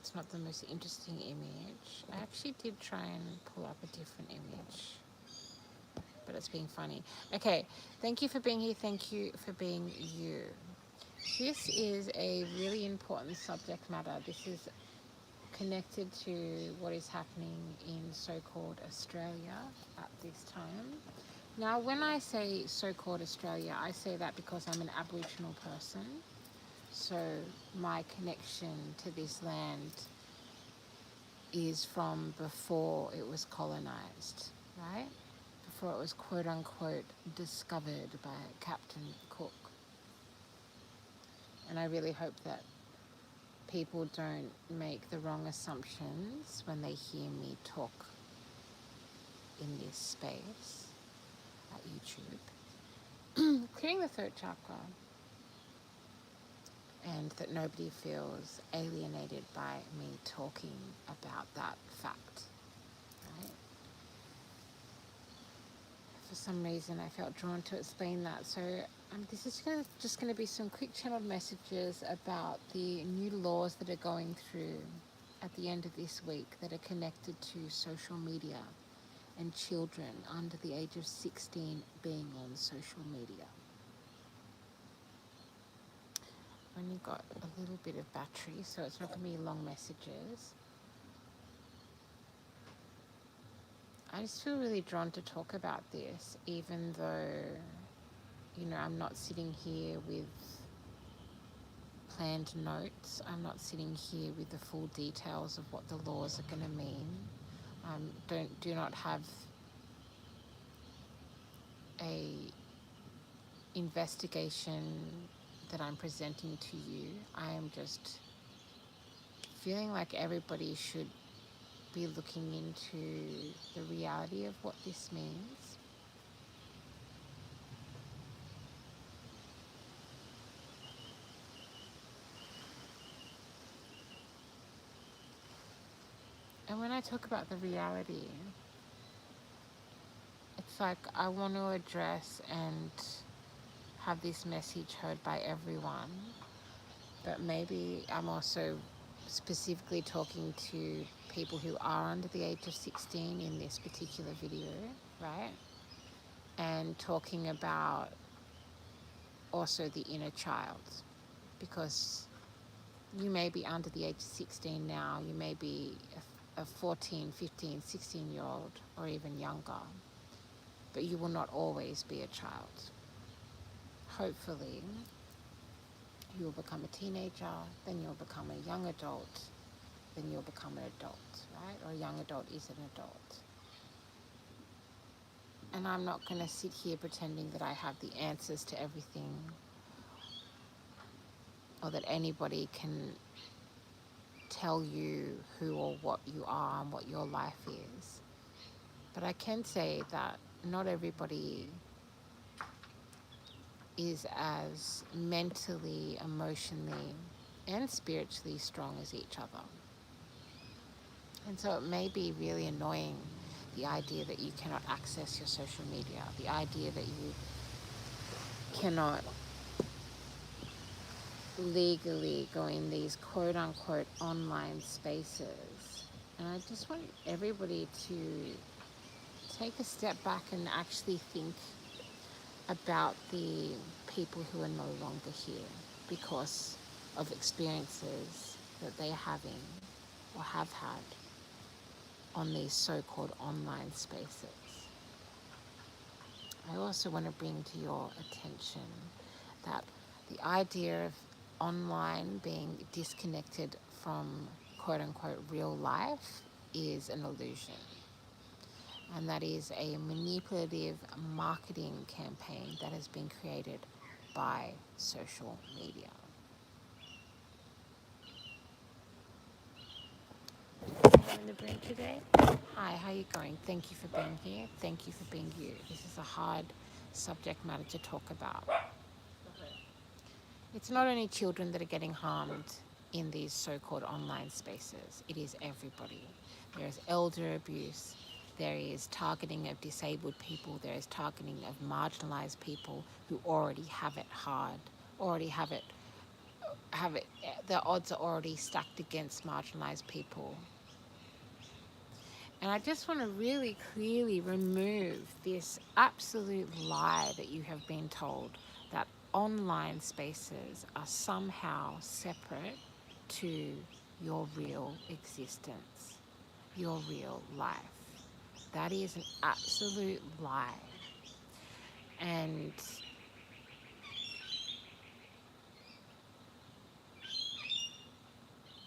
it's not the most interesting image. I actually did try and pull up a different image, but it's being funny. Okay, thank you for being here. Thank you for being you. This is a really important subject matter. This is connected to what is happening in so-called Australia at this time. Now, when I say so-called Australia, I say that because I'm an Aboriginal person. So my connection to this land is from before it was colonized, right? Before it was quote unquote discovered by Captain Cook. And I really hope that people don't make the wrong assumptions when they hear me talk in this space at YouTube. Clearing the throat chakra, and that nobody feels alienated by me talking about that fact, right? For some reason I felt drawn to explain that. So this is just going to be some quick channeled messages about the new laws that are going through at the end of this week that are connected to social media and children under the age of 16 being on social media. I've only got a little bit of battery, so it's not going to be long messages. I just feel really drawn to talk about this, even though, I'm not sitting here with planned notes. I'm not sitting here with the full details of what the laws are going to mean. Do not have a investigation that I'm presenting to you. I am just feeling like everybody should be looking into the reality of what this means. And when I talk about the reality, it's like I want to address and have this message heard by everyone, but maybe I'm also specifically talking to people who are under the age of 16 in this particular video, right? And talking about also the inner child, because you may be under the age of 16 now, you may be a 14, 15, 16-year-old or even younger, but you will not always be a child. Hopefully, you'll become a teenager, then you'll become a young adult, then you'll become an adult, right? Or a young adult is an adult. And I'm not going to sit here pretending that I have the answers to everything, or that anybody can tell you who or what you are and what your life is. But I can say that not everybody is as mentally, emotionally, and spiritually strong as each other. And so it may be really annoying, the idea that you cannot access your social media, the idea that you cannot legally go in these quote unquote online spaces. And I just want everybody to take a step back and actually think about the people who are no longer here because of experiences that they're having or have had on these so-called online spaces. I also want to bring to your attention that the idea of online being disconnected from quote-unquote real life is an illusion. And that is a manipulative marketing campaign that has been created by social media. In the room today. Hi, how are you going? Thank you for being here. Thank you for being you. This is a hard subject matter to talk about. It's not only children that are getting harmed in these so-called online spaces. It is everybody. There is elder abuse. There is targeting of disabled people. There is targeting of marginalized people who already have it hard, already have it have it, the odds are already stacked against marginalized people. And I just want to really clearly remove this absolute lie that you have been told, that online spaces are somehow separate to your real existence, your real life. That is an absolute lie. And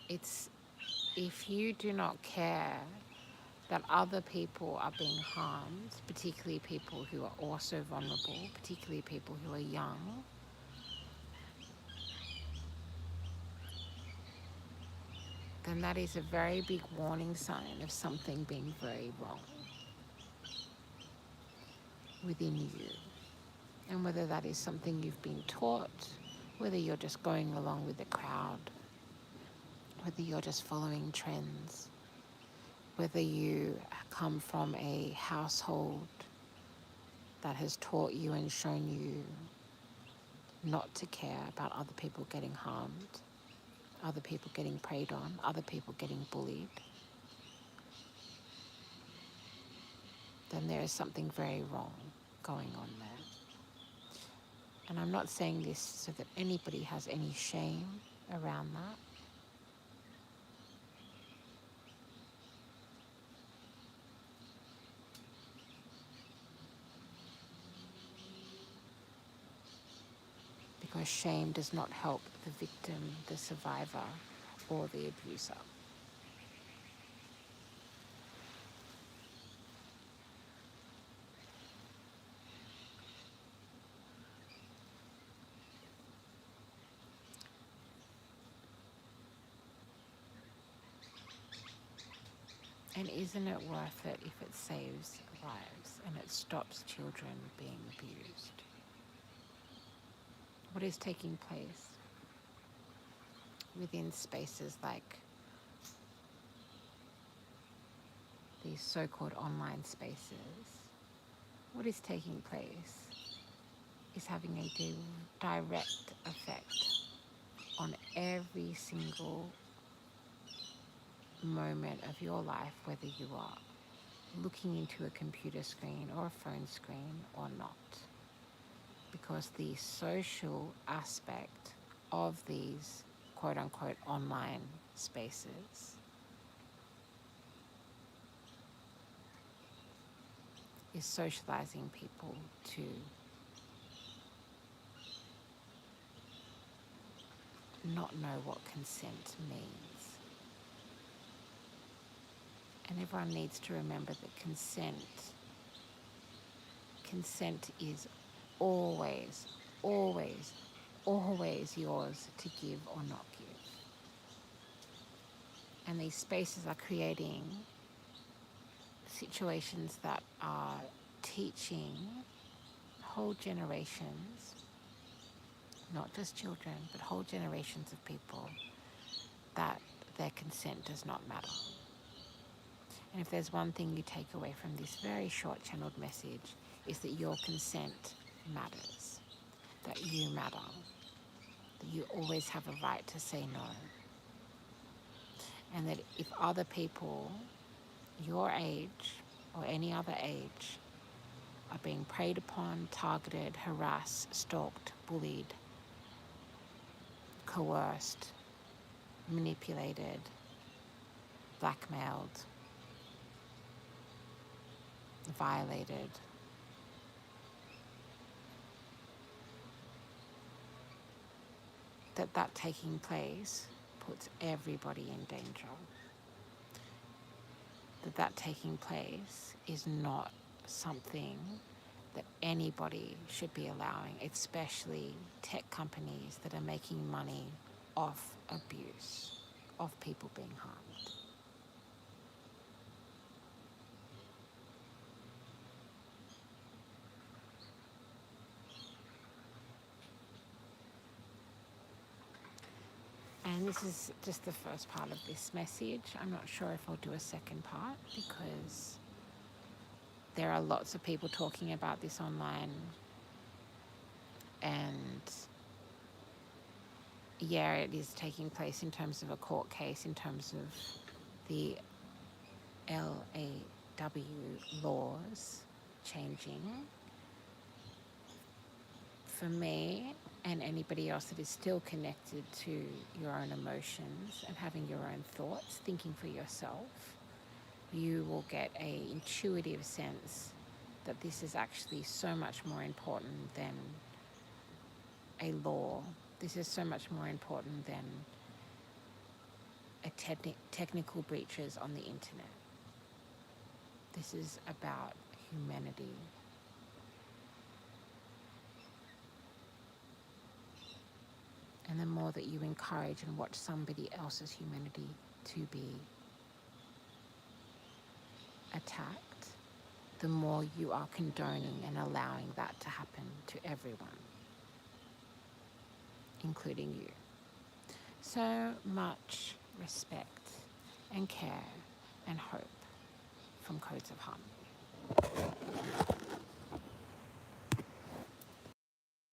it's, if you do not care that other people are being harmed, particularly people who are also vulnerable, particularly people who are young, then that is a very big warning sign of something being very wrong within you. And whether that is something you've been taught, whether you're just going along with the crowd, whether you're just following trends, whether you come from a household that has taught you and shown you not to care about other people getting harmed, other people getting preyed on, other people getting bullied, then there is something very wrong going on there. And I'm not saying this so that anybody has any shame around that. Because shame does not help the victim, the survivor, or the abuser. And isn't it worth it if it saves lives and it stops children being abused? What is taking place within spaces like these so-called online spaces, what is taking place is having a direct effect on every single moment of your life, whether you are looking into a computer screen or a phone screen or not. Because the social aspect of these quote-unquote online spaces is socializing people to not know what consent means. And everyone needs to remember that consent is always, always, always yours to give or not give. And these spaces are creating situations that are teaching whole generations, not just children, but whole generations of people, that their consent does not matter. And if there's one thing you take away from this very short channeled message, is that your consent matters, that you matter, that you always have a right to say no. And that if other people your age or any other age are being preyed upon, targeted, harassed, stalked, bullied, coerced, manipulated, blackmailed, violated, that taking place puts everybody in danger. That taking place is not something that anybody should be allowing, especially tech companies that are making money off abuse, of people being harmed. And this is just the first part of this message. I'm not sure if I'll do a second part because there are lots of people talking about this online, and yeah, it is taking place in terms of a court case, in terms of the LAW laws changing. For me and anybody else that is still connected to your own emotions and having your own thoughts, thinking for yourself, you will get a intuitive sense that this is actually so much more important than a law. This is so much more important than technical breaches on the internet. This is about humanity. And the more that you encourage and watch somebody else's humanity to be attacked, the more you are condoning and allowing that to happen to everyone, including you. So much respect and care and hope from Codes of Harmony.